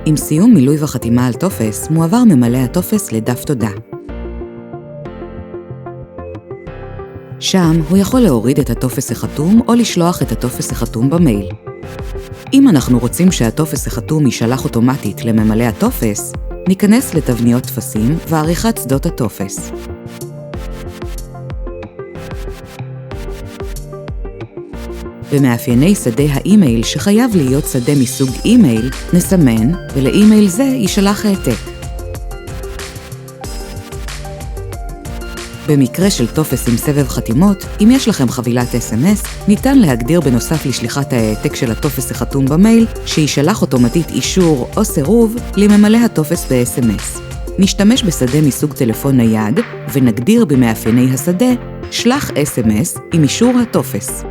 עם סיום מילוי וחתימה על טופס, מועבר ממלא הטופס לדף תודה. שם הוא יכול להוריד את הטופס החתום או לשלוח את הטופס החתום במייל. אם אנחנו רוצים שהטופס החתום יישלח אוטומטית לממלא הטופס, ניכנס לתבניות טפסים ועריכת שדות הטופס. במאפייני שדה האימייל שחייב להיות שדה מסוג אימייל, נסמן ולאימייל זה יישלח העתק. במקרה של טופס עם סבב חתימות, אם יש לכם חבילת SMS, ניתן להגדיר בנוסף לשליחת העתק של הטופס החתום במייל, שישלח אוטומטית אישור או סירוב לממלא הטופס ב-SMS. נשתמש בשדה מסוג טלפון נייד, ונגדיר במאפייני השדה, שלח SMS עם אישור הטופס.